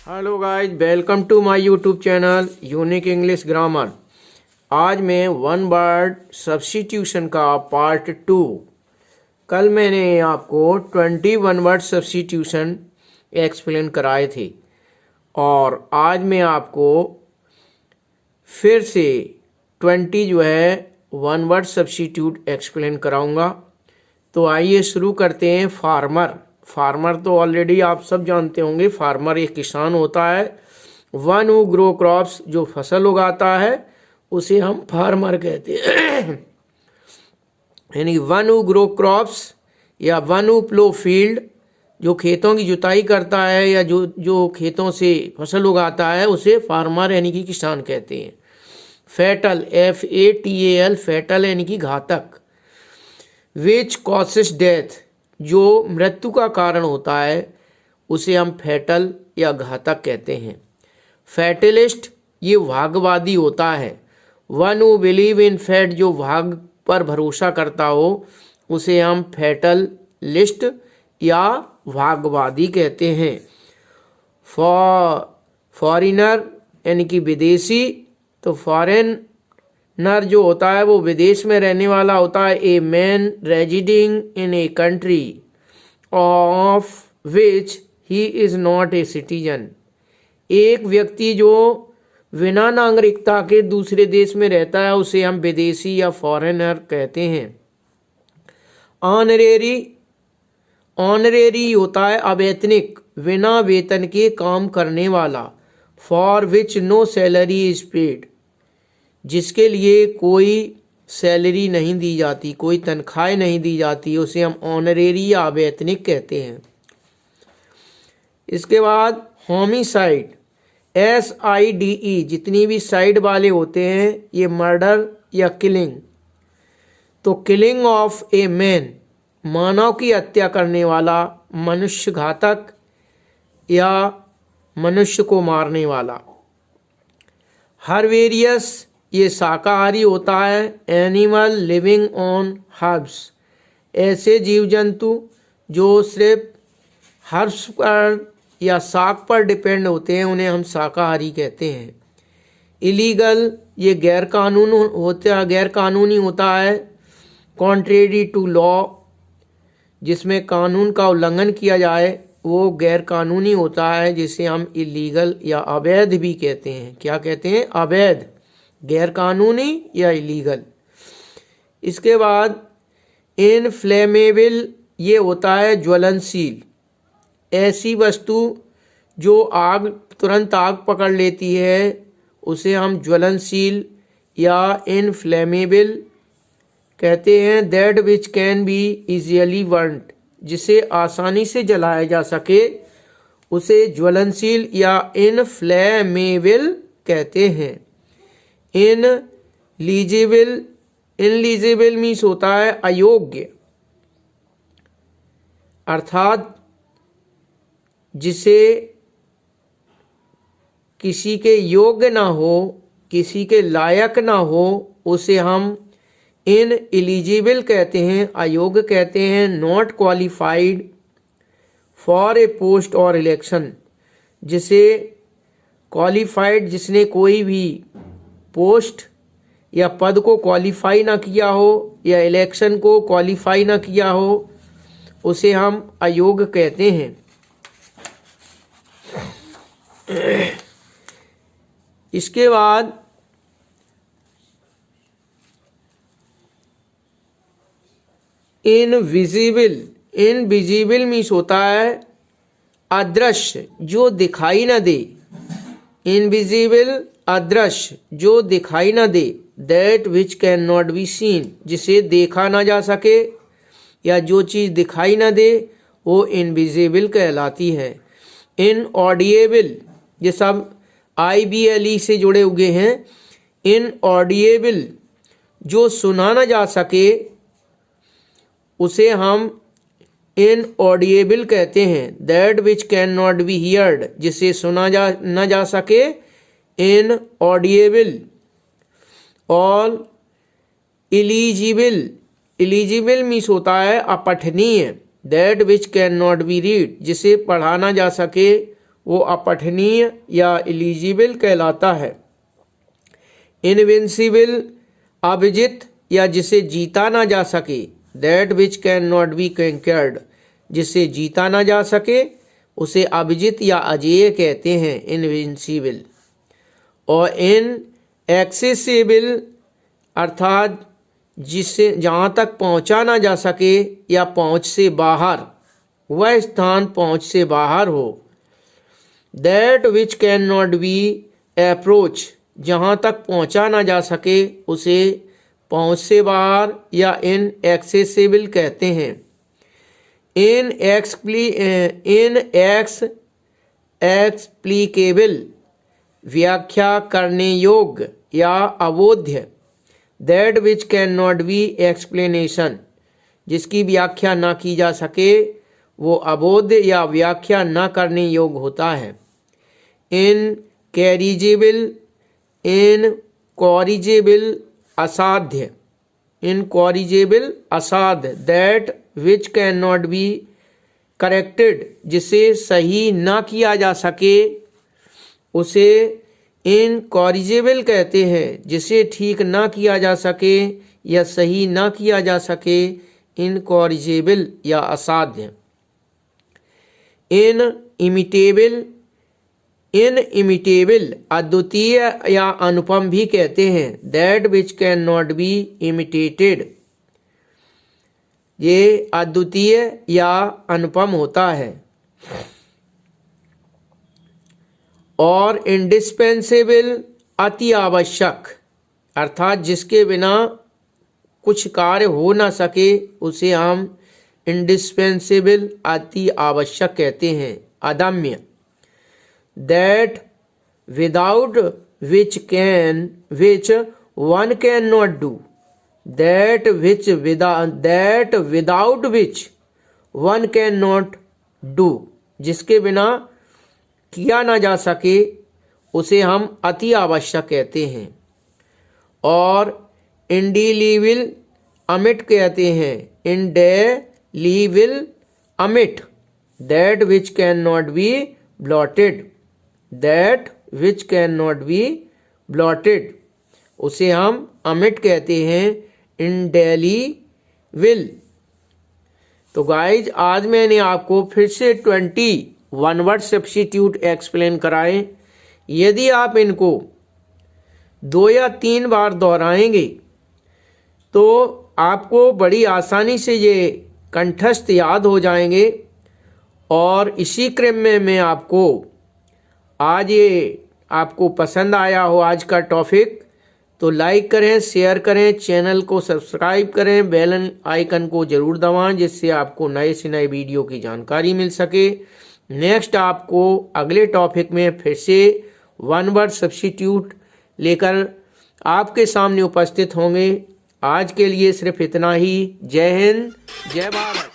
Hello guys, welcome to my YouTube channel unique English grammar. आज मैं one word substitution का part 2। कल मैंने आपको 21 वर्ड सब्स्टिट्यूशन एक्सप्लेन कराए थे और आज मैं आपको फिर से 20 वन वर्ड सब्स्टिट्यूट एक्सप्लेन कराऊंगा। तो आइए शुरू करते हैं। फार्मर तो ऑलरेडी आप सब जानते होंगे। फार्मर एक किसान होता है। वन हु ग्रो क्रॉप्स, जो फसल उगाता है उसे हम फार्मर कहते हैं। यानी वन हु ग्रो क्रॉप्स या वन हु प्लो फील्ड, जो खेतों की जुताई करता है या जो खेतों से फसल उगाता है उसे फार्मर यानी कि किसान कहते हैं। फैटल, FATAL, फैटल यानी कि घातक। विच कॉसेस डेथ, जो मृत्यु का कारण होता है उसे हम फैटल या घातक कहते हैं। फैटलिस्ट, ये भाग्यवादी होता है। One who believe in fat, जो भाग्य पर भरोसा करता हो उसे हम फैटलिस्ट या भाग्यवादी कहते हैं। फॉरेनर यानी कि विदेशी, तो फॉरेनर जो होता है वो विदेश में रहने वाला होता है। A man residing in a country of which he is not a citizen, एक व्यक्ति जो बिना नागरिकता के दूसरे देश में रहता है उसे हम विदेशी या फॉरेनर कहते हैं। ऑनरेरी होता है अवैतनिक, बिना वेतन के काम करने वाला। For which no salary is paid, जिसके लिए कोई सैलरी नहीं दी जाती, कोई तनख्वाह नहीं दी जाती, उसे हम ऑनरेरी या अवैतनिक कहते हैं। इसके बाद होमिसाइड, SIDE, जितनी भी साइड वाले होते हैं ये मर्डर या किलिंग। तो किलिंग ऑफ ए मैन, मानव की हत्या करने वाला, मनुष्य घातक या मनुष्य को मारने वाला। हर्बेरियस, ये शाकाहारी होता है। एनिमल लिविंग ऑन हर्ब्स, ऐसे जीव जंतु जो सिर्फ हर्ब्स पर या शाक पर डिपेंड होते हैं उन्हें हम शाकाहारी कहते हैं। इलीगल, ये गैरकानूनी होता है। कॉन्ट्रेरी टू लॉ, जिसमें कानून का उल्लंघन किया जाए वो गैरकानूनी होता है, जिसे हम इलीगल या अवैध भी कहते हैं। क्या कहते हैं? अवैध, गैरकानूनी या इलीगल। इसके बाद इनफ्लेमेबल, ये होता है ज्वलनशील, ऐसी वस्तु जो तुरंत आग पकड़ लेती है उसे हम ज्वलनशील या इनफ्लेमेबल कहते हैं। That which can be easily burned, जिसे आसानी से जलाया जा सके उसे ज्वलनशील या इनफ्लेमेबल कहते हैं। इनलीजिबल मीन्स होता है अयोग्य, अर्थात जिसे किसी के योग्य ना हो, किसी के लायक ना हो, उसे हम इनएलिजिबल कहते हैं, अयोग्य कहते हैं। Not qualified for a post और इलेक्शन, जिसे क्वालिफाइड, जिसने कोई भी पोस्ट या पद को क्वालिफाई ना किया हो या इलेक्शन को क्वालिफाई ना किया हो उसे हम अयोग्य कहते हैं। इसके बाद इनविजिबल मीन्स होता है अदृश्य, जो दिखाई ना दे। इनविजिबल, अदृश्य, जो दिखाई ना दे। That which can not be seen, जिसे देखा ना जा सके या जो चीज़ दिखाई ना दे वो इनविजिबल कहलाती है। इनऑडिएबल, ये सब IBLE से जुड़े हुए हैं। इनऑडिएबल, जो सुना ना जा सके उसे हम इनऑडिएबल कहते हैं। That which can not B heard, जिसे सुना ना जा सके इनऑडिएबल। और इलिजिबल मीन्स होता है अपठनीय। That which can not be read, जिसे पढ़ा ना जा सके वो अपठनीय या इलिजिबल कहलाता है। इनविंसिबल अविजित या जिसे जीता ना जा सके, that which can not be conquered, जिसे जीता ना जा सके उसे अविजित या अजेय कहते हैं, इनविंसिबल। और इनएक्सेसिबल अर्थात जिससे जहाँ तक पहुँचा ना जा सके या पहुँच से बाहर, वह स्थान पहुँच से बाहर हो। That which can not B approach, जहाँ तक पहुँचा ना जा सके उसे पहुँच से बाहर या इनएक्सेसिबल कहते हैं। इनएक्सप्लिकेबल व्याख्या करने योग्य या अबोध्य। That which can not be explanation, जिसकी व्याख्या ना की जा सके वो अबोध्य या व्याख्या न करने योग्य होता है। इनकैरिजेबल इनकॉरिजेबल असाध्य, इनकॉरिजेबल असाध्य। That which can not be corrected, जिसे सही ना किया जा सके उसे इनकॉरिजेबल कहते हैं। जिसे ठीक ना किया जा सके या सही ना किया जा सके, इनकॉरिजेबल या असाध्य। इनइमिटेबल अद्वितीय या अनुपम भी कहते हैं। That which can not B imitated, ये अद्वितीय या अनुपम होता है। और इंडिस्पेंसेबल अति आवश्यक अर्थात जिसके बिना कुछ कार्य हो ना सके उसे हम इंडिस्पेंसेबल अति आवश्यक कहते हैं, अदम्य। That without which one can not do, that without which one can not do, जिसके बिना किया ना जा सके उसे हम अति आवश्यक कहते हैं। और इंडिलीबल अमिट कहते हैं, इंडेलीबल अमिट। That which can not B blotted, that which can not B blotted, उसे हम अमिट कहते हैं, इंडेलीबल। तो गाइज आज मैंने आपको फिर से 21 वर्ड सब्स्टिट्यूट एक्सप्लेन कराए। यदि आप इनको 2 या 3 बार दोहराएंगे तो आपको बड़ी आसानी से ये कंठस्थ याद हो जाएंगे। और इसी क्रम में मैं आपको आज ये आपको पसंद आया हो आज का टॉपिक तो लाइक करें, शेयर करें, चैनल को सब्सक्राइब करें, बेल आइकन को ज़रूर दबाएं जिससे आपको नए से नए वीडियो की जानकारी मिल सके। नेक्स्ट आपको अगले टॉपिक में फिर से 1 वर्ड सब्स्टिट्यूट लेकर आपके सामने उपस्थित होंगे। आज के लिए सिर्फ इतना ही। जय हिंद, जय भारत।